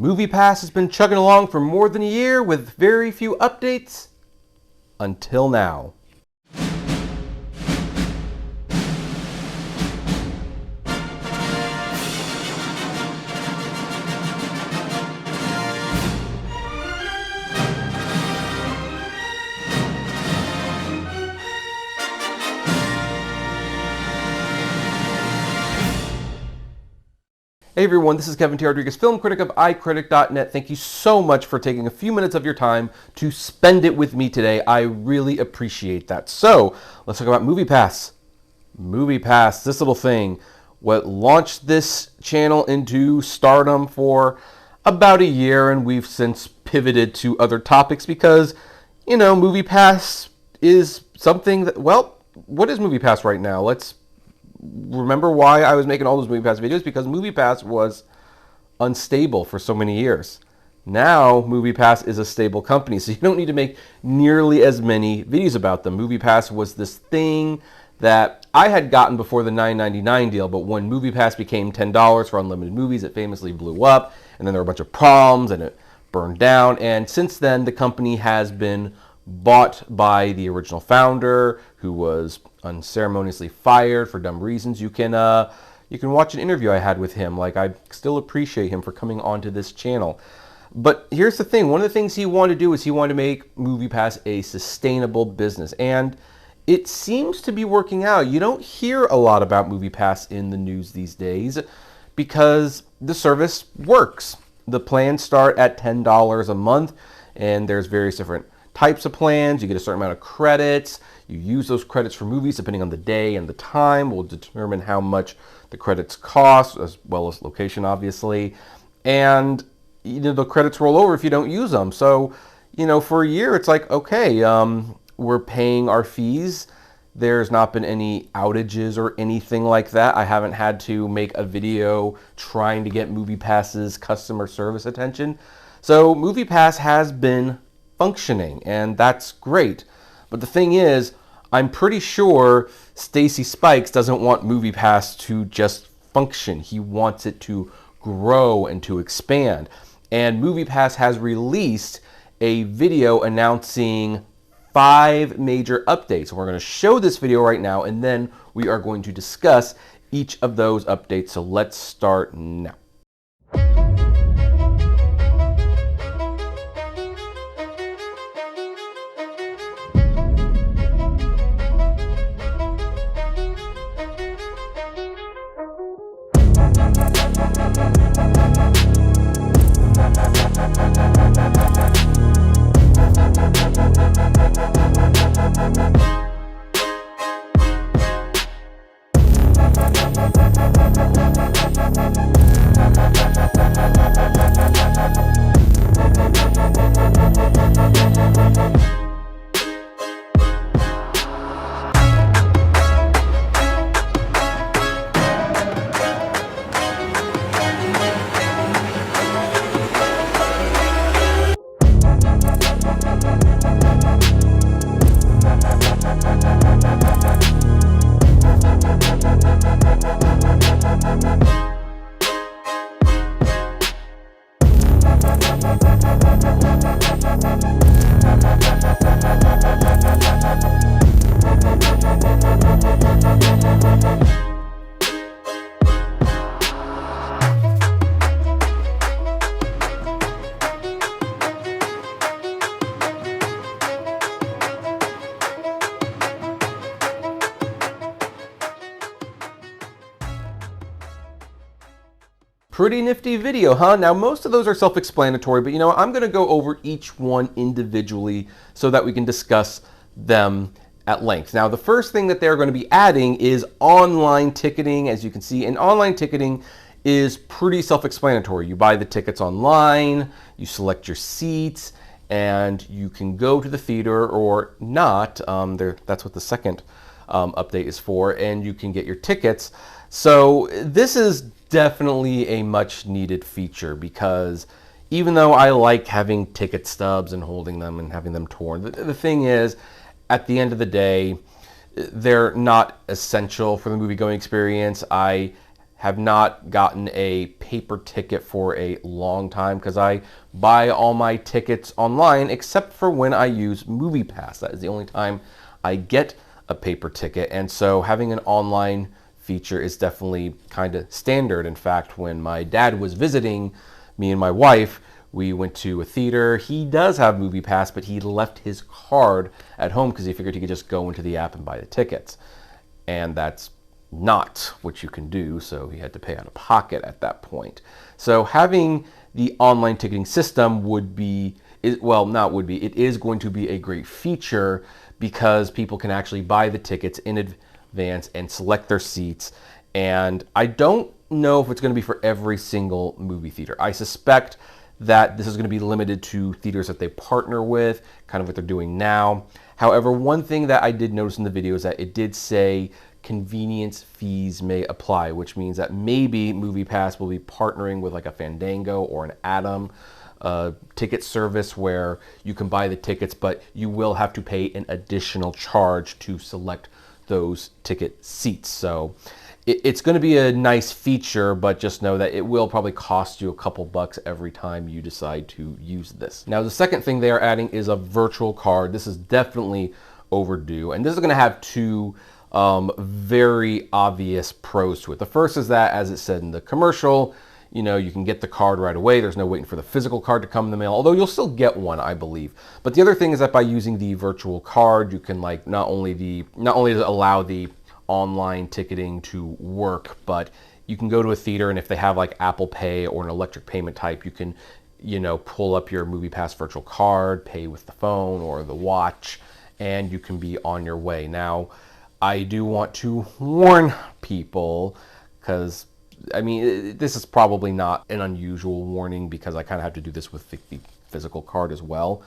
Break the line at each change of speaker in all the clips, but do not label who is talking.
MoviePass has been chugging along for more than a year with very few updates until now. Hey everyone, this is Kevin T. Rodriguez, film critic of iCritic.net. Thank you so much for taking a few minutes of your time to spend it with me today. I really appreciate that. So, let's talk about MoviePass. MoviePass, this little thing, what launched this channel into stardom for about a year, and we've since pivoted to other topics because, you know, MoviePass is something that, well, what is MoviePass right now? Let's remember why I was making all those MoviePass videos, because MoviePass was unstable for so many years. Now MoviePass is a stable company, so you don't need to make nearly as many videos about them. MoviePass was this thing that I had gotten before the $9.99 deal, but when MoviePass became $10 for unlimited movies, it famously blew up, and then there were a bunch of problems, and it burned down, and since then the company has been bought by the original founder, who was unceremoniously fired for dumb reasons. You can watch an interview I had with him. Like, I still appreciate him for coming onto this channel. But here's the thing. One of the things he wanted to do is he wanted to make MoviePass a sustainable business. And it seems to be working out. You don't hear a lot about MoviePass in the news these days because the service works. The plans start at $10 a month, and there's various different types of plans. You get a certain amount of credits. You use those credits for movies depending on the day and the time. Will determine how much the credits cost, as well as location, obviously. And you know, the credits roll over if you don't use them. So, you know, for a year, it's like, okay, we're paying our fees. There's not been any outages or anything like that. I haven't had to make a video trying to get MoviePass's customer service attention. So MoviePass has been functioning, and that's great. But the thing is, I'm pretty sure Stacy Spikes doesn't want MoviePass to just function. He wants it to grow and to expand. And MoviePass has released a video announcing 5 major updates. We're going to show this video right now, and then we are going to discuss each of those updates. So let's start now. Pretty nifty video, huh? Now, most of those are self-explanatory, but you know, I'm going to go over each one individually so that we can discuss them at length. Now, the first thing that they're going to be adding is online ticketing, as you can see, and online ticketing is pretty self-explanatory. You buy the tickets online, you select your seats, and you can go to the theater or not. That's what the second update is for, and you can get your tickets. So this is definitely a much needed feature, because even though I like having ticket stubs and holding them and having them torn, the thing is, at the end of the day, they're not essential for the movie-going experience. I have not gotten a paper ticket for a long time because I buy all my tickets online except for when I use MoviePass. That is the only time I get a paper ticket, and so having an online feature is definitely kind of standard. In fact, when my dad was visiting me and my wife, we went to a theater. He does have MoviePass, but he left his card at home because he figured he could just go into the app and buy the tickets. And that's not what you can do, so he had to pay out of pocket at that point. So having the online ticketing system it is going to be a great feature because people can actually buy the tickets in advance and select their seats. And I don't know if it's going to be for every single movie theater. I suspect that this is going to be limited to theaters that they partner with, kind of what they're doing now. However, one thing that I did notice in the video is that it did say convenience fees may apply, which means that maybe MoviePass will be partnering with like a Fandango or an Atom ticket service where you can buy the tickets, but you will have to pay an additional charge to select those ticket seats. So it's going to be a nice feature, but just know that it will probably cost you a couple bucks every time you decide to use this. Now, the second thing they are adding is a virtual card. This is definitely overdue, and this is going to have two very obvious pros to it. The first is that, as it said in the commercial, you can get the card right away. There's no waiting for the physical card to come in the mail, although you'll still get one, I believe. But the other thing is that by using the virtual card, you can not only does it allow the online ticketing to work, but you can go to a theater, and if they have like Apple Pay or an electric payment type, you can pull up your MoviePass virtual card, pay with the phone or the watch, and you can be on your way. Now, I do want to warn people, because this is probably not an unusual warning because I kind of have to do this with the physical card as well.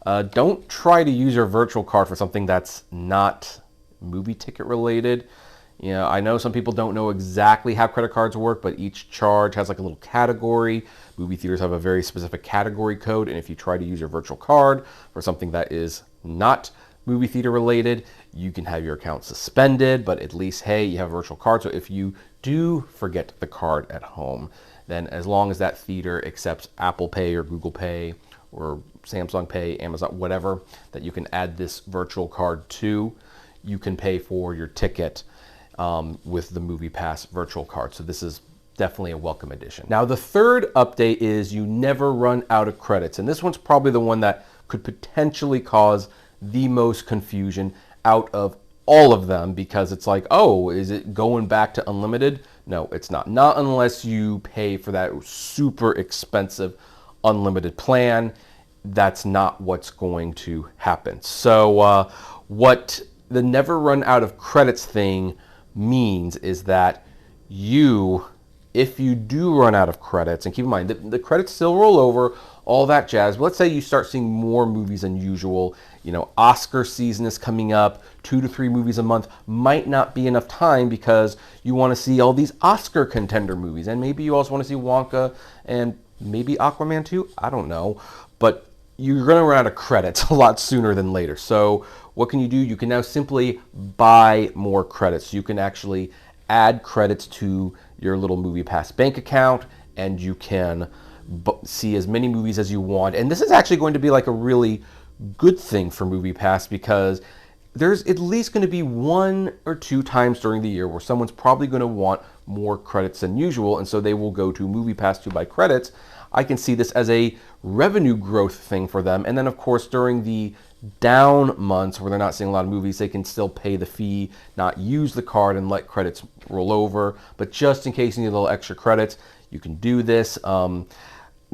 Don't try to use your virtual card for something that's not movie ticket related. I know some people don't know exactly how credit cards work, but each charge has like a little category. Movie theaters have a very specific category code, and if you try to use your virtual card for something that is not movie theater related, you can have your account suspended, but at least, hey, you have a virtual card. So if you do forget the card at home, then as long as that theater accepts Apple Pay or Google Pay or Samsung Pay, Amazon, whatever, that you can add this virtual card to, you can pay for your ticket with the MoviePass virtual card. So this is definitely a welcome addition. Now, the third update is you never run out of credits. And this one's probably the one that could potentially cause the most confusion out of all of them, because it's like, oh, is it going back to unlimited? No, it's not. Not unless you pay for that super expensive unlimited plan. That's not what's going to happen. So what the never run out of credits thing means is that if you do run out of credits, and keep in mind that the credits still roll over, all that jazz, but let's say you start seeing more movies than usual, Oscar season is coming up, 2 to 3 movies a month might not be enough time because you want to see all these Oscar contender movies, and maybe you also want to see Wonka and maybe Aquaman 2, I don't know, but you're going to run out of credits a lot sooner than later. So what can you do? You can now simply buy more credits. You can actually add credits to your little MoviePass bank account, and you can see as many movies as you want. And this is actually going to be like a really good thing for MoviePass, because there's at least going to be 1 or 2 times during the year where someone's probably going to want more credits than usual, and so they will go to MoviePass to buy credits. I can see this as a revenue growth thing for them. And then, of course, during the down months where they're not seeing a lot of movies, they can still pay the fee, not use the card, and let credits roll over. But just in case you need a little extra credits, you can do this.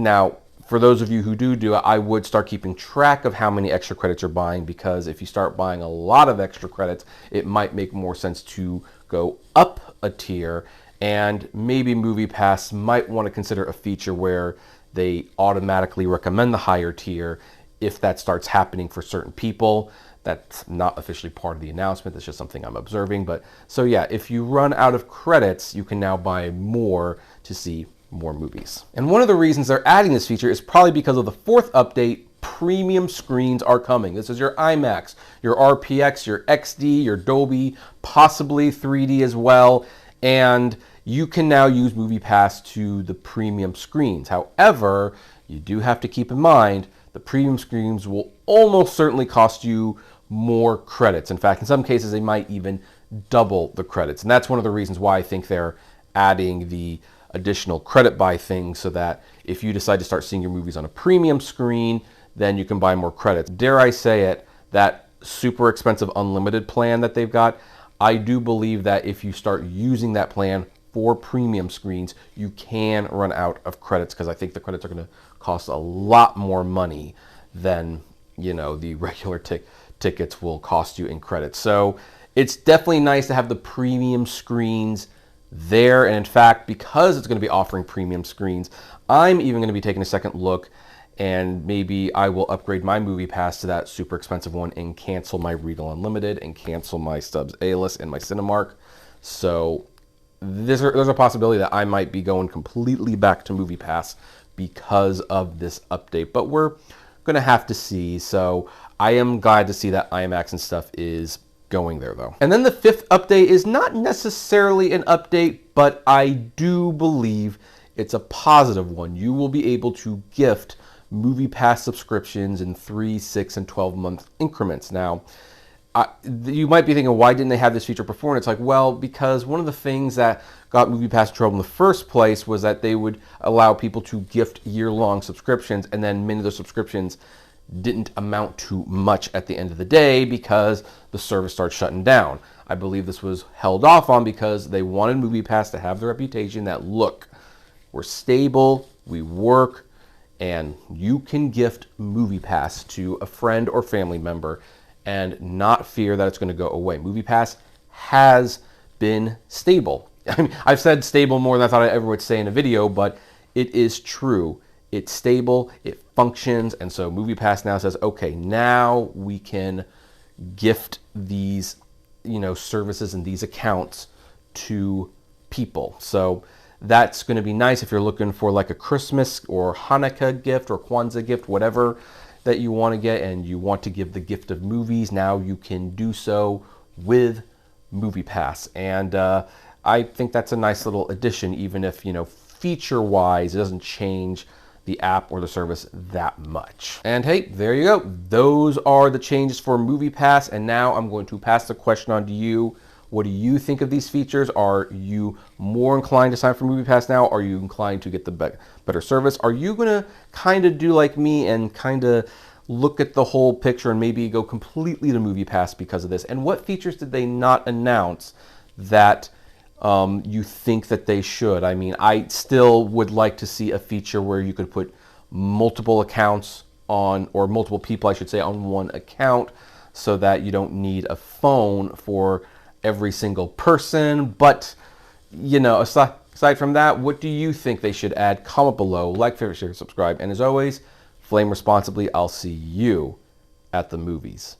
Now, for those of you who do it, I would start keeping track of how many extra credits you're buying, because if you start buying a lot of extra credits, it might make more sense to go up a tier. And maybe MoviePass might want to consider a feature where they automatically recommend the higher tier if that starts happening for certain people. That's not officially part of the announcement. That's just something I'm observing. But so yeah, if you run out of credits, you can now buy more to see more movies. And one of the reasons they're adding this feature is probably because of the 4th update. Premium screens are coming. This is your IMAX, your RPX, your XD, your Dolby, possibly 3D as well. And you can now use MoviePass to the premium screens. However, you do have to keep in mind the premium screens will almost certainly cost you more credits. In fact, in some cases, they might even double the credits. And that's one of the reasons why I think they're adding the additional credit buy thing, so that if you decide to start seeing your movies on a premium screen, then you can buy more credits. Dare I say it, that super expensive unlimited plan that they've got, I do believe that if you start using that plan for premium screens, you can run out of credits, because I think the credits are going to cost a lot more money than, you know, the regular tickets will cost you in credits. So it's definitely nice to have the premium screens there. And in fact, because it's going to be offering premium screens, I'm even going to be taking a second look, and maybe I will upgrade my MoviePass to that super expensive one and cancel my Regal Unlimited and cancel my Stubs A-List and my Cinemark. So there's a possibility that I might be going completely back to MoviePass because of this update, but we're going to have to see. So I am glad to see that IMAX and stuff is going there, though. And then the fifth update is not necessarily an update, but I do believe it's a positive one. You will be able to gift MoviePass subscriptions in 3, 6, and 12-month increments. Now, you might be thinking, why didn't they have this feature before? And it's like, well, because one of the things that got MoviePass in trouble in the first place was that they would allow people to gift year-long subscriptions, and then many of those subscriptions didn't amount to much at the end of the day because the service started shutting down. I believe this was held off on because they wanted MoviePass to have the reputation that, look, we're stable, we work, and you can gift MoviePass to a friend or family member and not fear that it's going to go away. MoviePass has been stable. I mean, I've said stable more than I thought I ever would say in a video, but it is true. It's stable, it functions, and so MoviePass now says, okay, now we can gift these, you know, services and these accounts to people. So that's going to be nice if you're looking for like a Christmas or Hanukkah gift or Kwanzaa gift, whatever that you want to get, and you want to give the gift of movies. Now you can do so with MoviePass, and I think that's a nice little addition, even if, you know, feature-wise, it doesn't change the app or the service that much. And hey, there you go. Those are the changes for MoviePass, and now I'm going to pass the question on to you. What do you think of these features? Are you more inclined to sign up for MoviePass now? Are you inclined to get the better service? Are you going to kind of do like me and kind of look at the whole picture and maybe go completely to MoviePass because of this? And what features did they not announce that you think that they should? I mean, I still would like to see a feature where you could put multiple accounts on, or multiple people, I should say, on one account, so that you don't need a phone for every single person. But, you know, aside from that, what do you think they should add? Comment below, like, favorite, share, subscribe, and as always, flame responsibly. I'll see you at the movies.